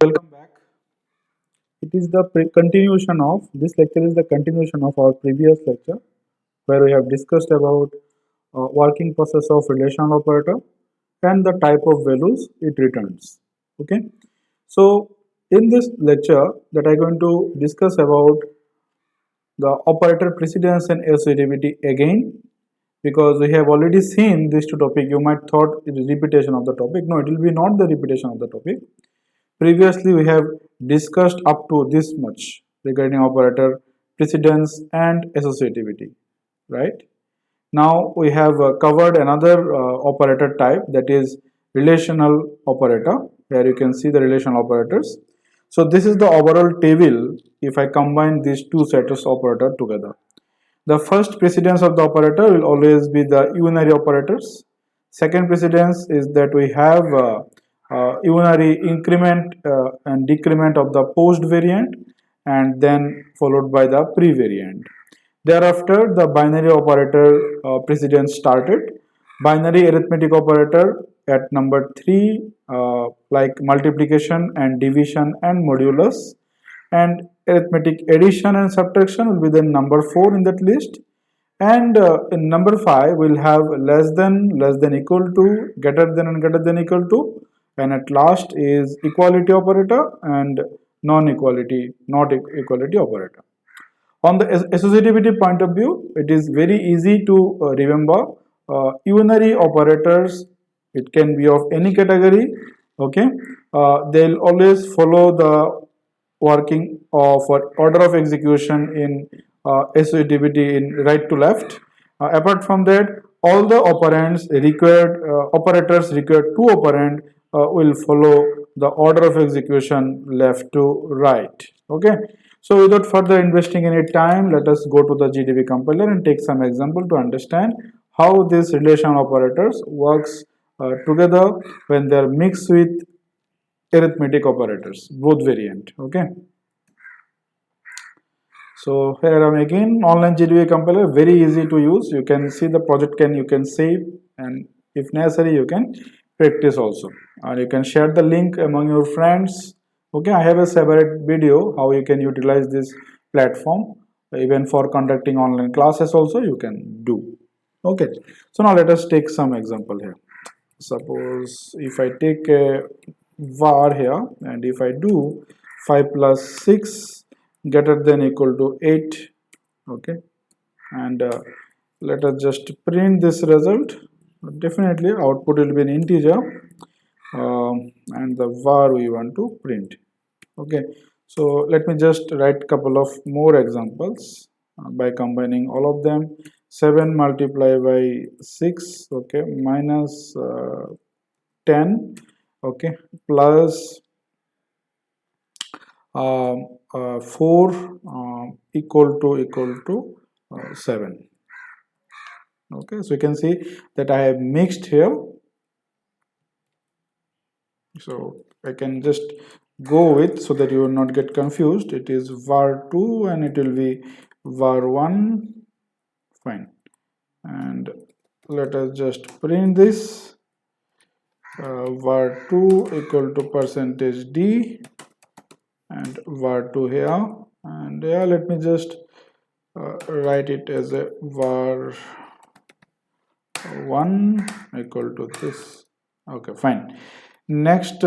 welcome back. It is the continuation of this lecture is the continuation of our previous lecture where we have discussed about working process of relational operator and the type of values it returns. Okay. So in this lecture that I'm going to discuss about the operator precedence and associativity again, because we have already seen these two topics. You might thought it is repetition of the topic. No, it will be not the repetition of the topic. Previously, we have discussed up to this much regarding operator precedence and associativity, right? Now we have covered another operator type, that is relational operator. Here you can see the relational operators. So this is the overall table if I combine these two sets of operators together. The first precedence of the operator will always be the unary operators. Second precedence is that we have unary increment and decrement of the post variant, and then followed by the pre-variant. Thereafter, the binary operator precedence started. Binary arithmetic operator at number 3, like multiplication and division and modulus, and arithmetic addition and subtraction will be the number 4 in that list. And in number 5 we'll have less than equal to, greater than and greater than equal to, and at last is equality operator and non-equality, not equality operator. On the associativity point of view, it is very easy to remember. Unary operators, it can be of any category. Okay, they'll always follow the working of order of execution in associativity in right to left. Apart from that, all the operands required, operators required to operand will follow the order of execution left to right. Okay. So without further investing any time, let us go to the GDB compiler and take some example to understand how these relational operators works together when they are mixed with arithmetic operators, both variant. Okay. So here I am again, online GDB compiler, very easy to use. You can see the project, you can save, and if necessary you can practice also, and you can share the link among your friends. Okay, I have a separate video how you can utilize this platform even for conducting online classes also you can do. Okay, so now let us take some example here. Suppose if I take a var here, and if I do 5 plus 6 greater than equal to 8, okay, and let us just print this result. Definitely output will be an integer, and the var we want to print. Okay, so let me just write couple of more examples by combining all of them. 7 multiplied by 6, okay, minus 10, okay, plus 4 equal to 7. Okay, so you can see that I have mixed here. So I can just go with, so that you will not get confused, it is var2 and it will be var1. Fine, and let us just print this. var2 equal to percentage d, and var2 here, and yeah, let me just write it as a var1 equal to this. Okay, fine. Next,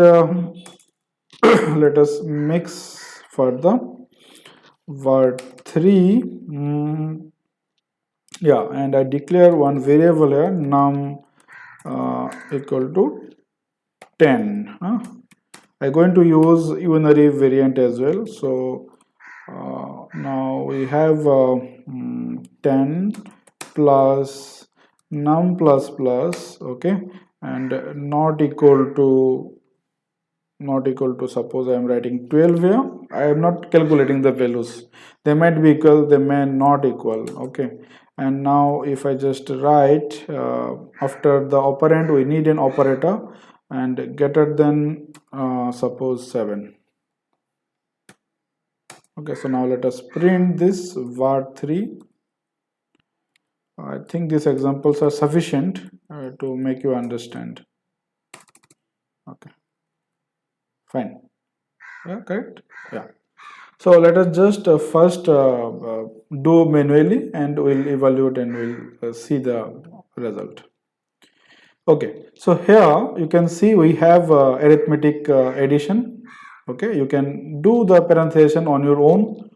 let us mix further. var3, yeah, and I declare one variable here, num equal to 10. I'm going to use unary variant as well. So now we have 10 plus num plus plus, okay, and not equal to, suppose I am writing 12 here. I am not calculating the values. They might be equal, they may not equal. Okay, and now if I just write after the operand we need an operator, and greater than suppose 7. Okay, so now let us print this var3. I think these examples are sufficient to make you understand. Okay, fine. Yeah, correct. Yeah. So let us just first do manually, and we'll evaluate and we'll see the result. Okay, so here you can see we have arithmetic addition. Okay, you can do the parenthesization on your own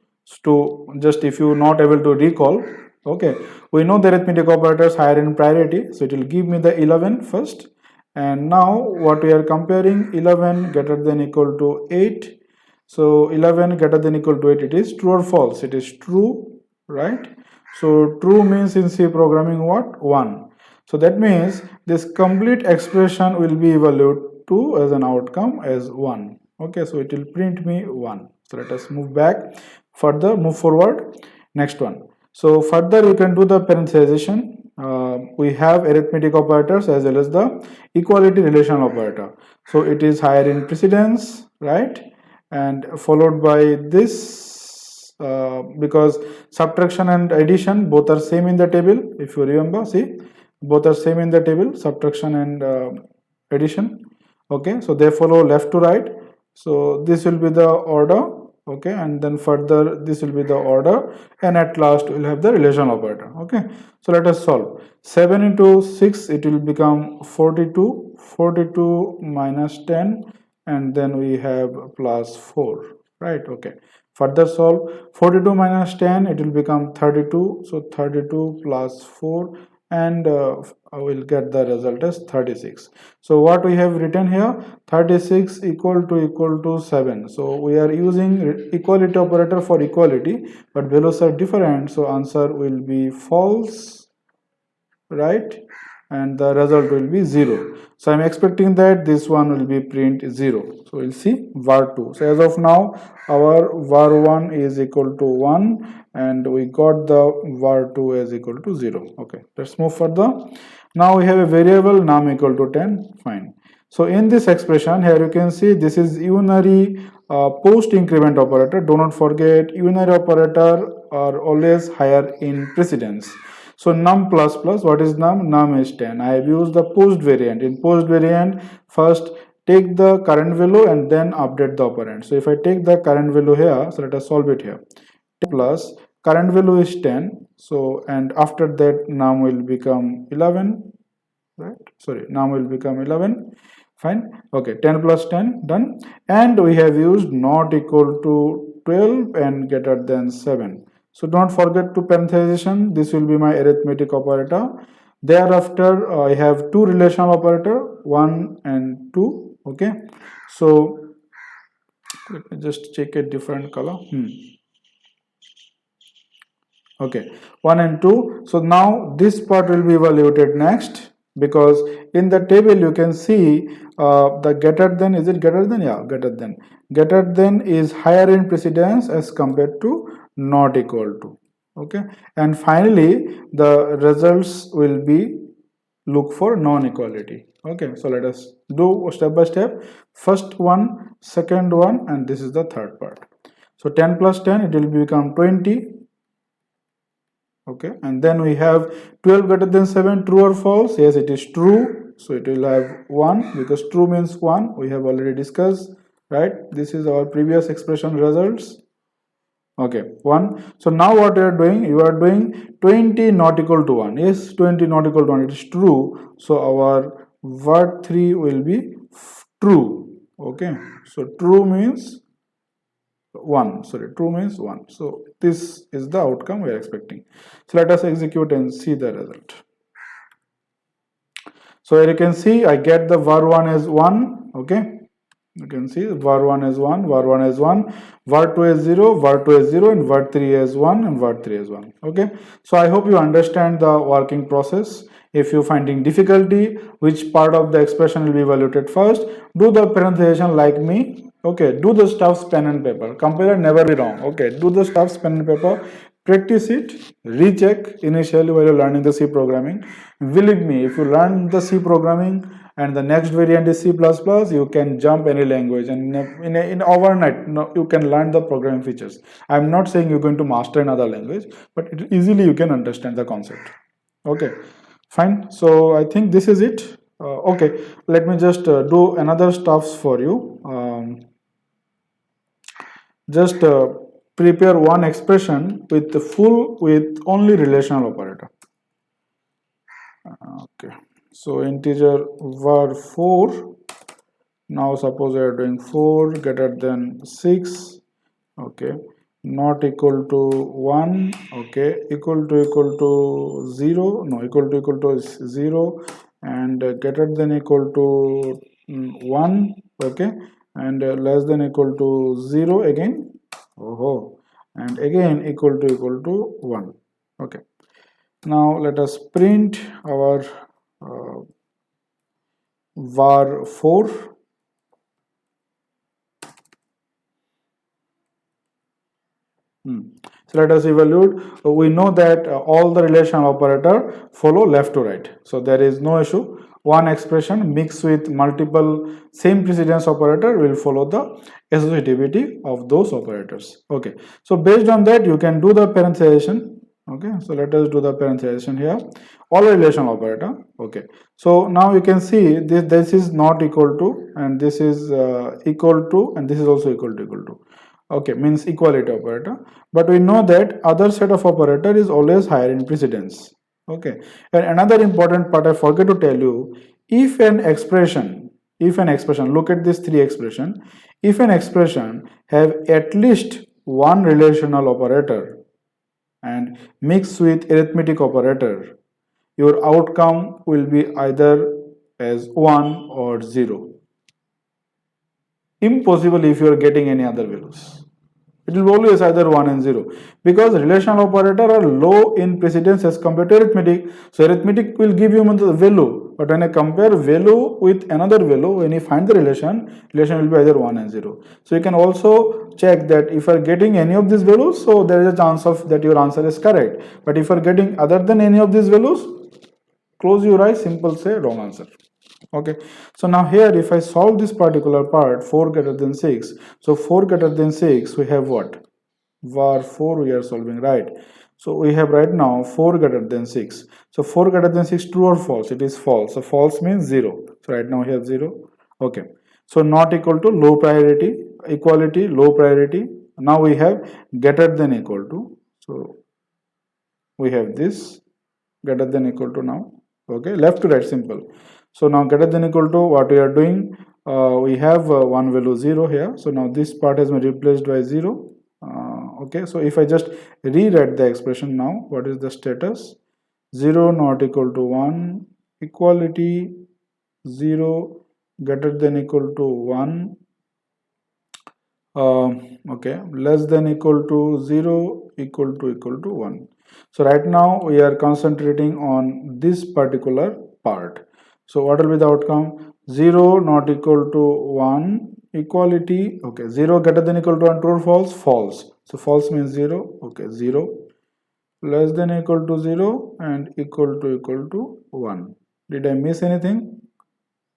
to just if you're not able to recall. Okay, we know the arithmetic operators higher in priority, so it will give me the 11 first. And now what we are comparing, 11 greater than equal to 8. So 11 greater than equal to 8, it is true or false? It is true, right? So true means in C programming what? 1. So that means this complete expression will be evaluated to as an outcome as 1. Okay, so it will print me 1. So let us move back further, move forward. Next one. So further you can do the parenthesization. We have arithmetic operators as well as the equality relational operator. So it is higher in precedence, right? And followed by this because subtraction and addition both are same in the table. If you remember, see, both are same in the table, subtraction and addition. Okay, so they follow left to right. So this will be the order. Okay, and then further this will be the order, and at last we'll have the relational operator. Okay, so let us solve. 7 into 6, it will become 42. 42 minus 10, and then we have plus 4, right? Okay, further solve. 42 minus 10, it will become 32. So 32 plus 4, and I will get the result as 36. So what we have written here, 36 equal to 7. So we are using equality operator for equality, but values are different, so answer will be false, right? And the result will be 0. So I'm expecting that this one will be print 0. So we'll see var2. So as of now our var1 is equal to 1, and we got the var2 as equal to 0. Okay, let's move further. Now we have a variable num equal to 10. Fine. So in this expression here you can see this is unary post increment operator. Do not forget unary operator are always higher in precedence. So num plus plus, what is num? Num is 10. I have used the post variant. In post variant, first take the current value and then update the operand. So if I take the current value here, so let us solve it here. 10 plus current value is 10. So and after that num will become 11, right? Sorry, num will become 11. Fine. Okay, 10 plus 10 done. And we have used not equal to 12 and greater than 7. So don't forget to parenthesization. This will be my arithmetic operator. Thereafter, I have two relational operator, 1 and 2. Okay. So let me just check a different color. Okay, 1 and 2. So now this part will be evaluated next, because in the table you can see the greater than, is it greater than? Yeah, greater than is higher in precedence as compared to not equal to. Okay, and finally the results will be look for non-equality. Okay, so let us do step by step. First one, second one, and this is the third part. So 10 plus 10, it will become 20. Okay, and then we have 12 greater than 7, true or false? Yes, it is true. So it will have 1, because true means 1. We have already discussed, right? This is our previous expression results. Okay, 1. So now what you are doing? You are doing 20 not equal to 1. Yes, 20 not equal to 1. It is true. So our word 3 will be true. Okay, so true means 1. Sorry, true means 1. So this is the outcome we are expecting. So let us execute and see the result. So here you can see I get the var1 as 1. Okay, you can see var1 is 1, var1 is 1, var2 is 0, var2 is 0, and var3 is 1, and var3 is 1. Okay, so I hope you understand the working process. If you're finding difficulty, which part of the expression will be evaluated first, do the parenthesization like me. Okay, do the stuffs pen and paper. Compiler never be wrong. Okay, do the stuffs pen and paper. Practice it, recheck initially while you're learning the C programming. Believe me, if you learn the C programming and the next variant is C++, you can jump any language, and in overnight you can learn the programming features. I'm not saying you're going to master another language, but easily you can understand the concept. Okay, fine. So I think this is it. Okay, let me just do another stuffs for you. Just prepare one expression with the full with only relational operator. Okay, so integer var 4. Now suppose we are doing 4 greater than 6. Okay, not equal to 1. Okay, equal to 0. No, equal to 0, and greater than equal to 1. Okay, and less than equal to 0 again. Oh, and again equal to 1. Okay, now let us print our uh, var 4. So let us evaluate. We know that all the relational operator follow left to right. So there is no issue. One expression mixed with multiple same precedence operator will follow the associativity of those operators. Okay. So based on that, you can do the parenthesization. Okay. So let us do the parenthesization here. All relational operator. Okay. So now you can see this is not equal to, and this is equal to, and this is also equal to. Okay, means equality operator, but we know that other set of operator is always higher in precedence. Okay, and another important part I forget to tell you, if an expression, look at this three expression, if an expression have at least one relational operator and mixed with arithmetic operator, your outcome will be either as 1 or 0. Impossible if you are getting any other values. It will always either 1 and 0, because relational operator are low in precedence as compared to arithmetic. So arithmetic will give you the value, but when I compare value with another value, when you find the relation will be either 1 and 0. So you can also check that if you are getting any of these values, so there is a chance of that your answer is correct. But if you are getting other than any of these values, close your eyes, simple say wrong answer. Okay, so now here if I solve this particular part, 4 greater than 6, so 4 greater than 6 we have what? Var 4 we are solving, right? So we have right now 4 greater than 6. So 4 greater than 6, true or false? It is false. So false means 0. So right now we have 0. Okay, so not equal to, low priority, equality, low priority. Now we have greater than equal to. So we have this greater than equal to now. Okay, left to right, simple. So now greater than equal to, what we are doing, we have one value 0 here. So now this part has been replaced by 0. Okay, so if I just rewrite the expression now, what is the status? 0 not equal to 1, equality 0 greater than equal to 1, okay, less than equal to 0, equal to 1. So right now we are concentrating on this particular part. So what will be the outcome? 0 not equal to 1, equality, okay, 0 greater than equal to 1, true or false? False. So false means 0, okay, 0, less than equal to 0, and equal to 1. Did I miss anything?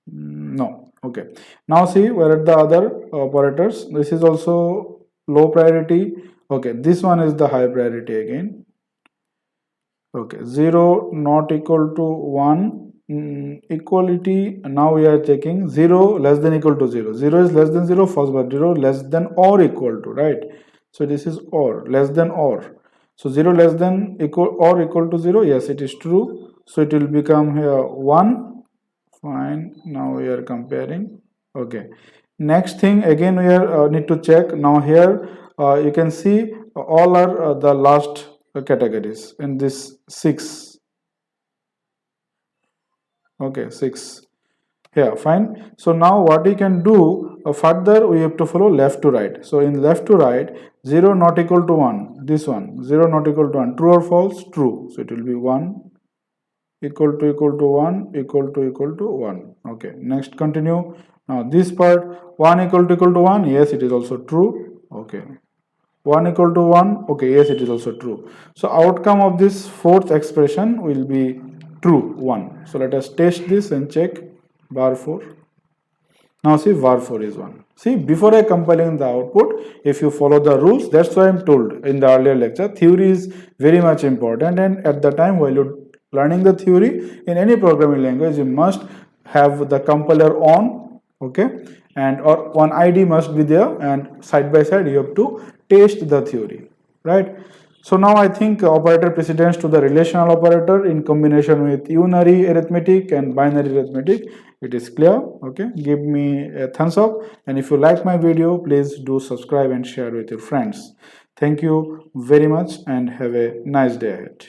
No. Okay. Now see, where are the other operators? This is also low priority. Okay, this one is the high priority again. Okay, 0 not equal to 1, equality. Now we are checking 0 less than equal to 0. 0 is less than 0, false, but 0 less than or equal to, right? So this is or, less than or. So 0 less than equal to 0, yes, it is true. So it will become here 1. Fine, now we are comparing. Okay, next thing again we are need to check. Now here you can see all are the last categories in this 6. Okay, 6 here, fine. So now what we can do further, we have to follow left to right. So in left to right, 0 not equal to 1, this one, 0 not equal to 1, true or false? True. So it will be 1, equal to 1, equal to 1. Okay, next continue. Now this part, 1 equal to 1, yes, it is also true. Okay, 1 equal to 1, okay, yes, it is also true. So outcome of this fourth expression will be true, 1. So let us test this and check var 4. Now see, var 4 is 1. See, before I compiling the output, if you follow the rules, that's why I'm told in the earlier lecture, theory is very much important, and at the time while you learning the theory in any programming language, you must have the compiler on, okay, and or one ID must be there, and side by side you have to test the theory, right? So now I think operator precedence to the relational operator in combination with unary arithmetic and binary arithmetic, it is clear. Okay, give me a thumbs up, and if you like my video, please do subscribe and share with your friends. Thank you very much and have a nice day ahead.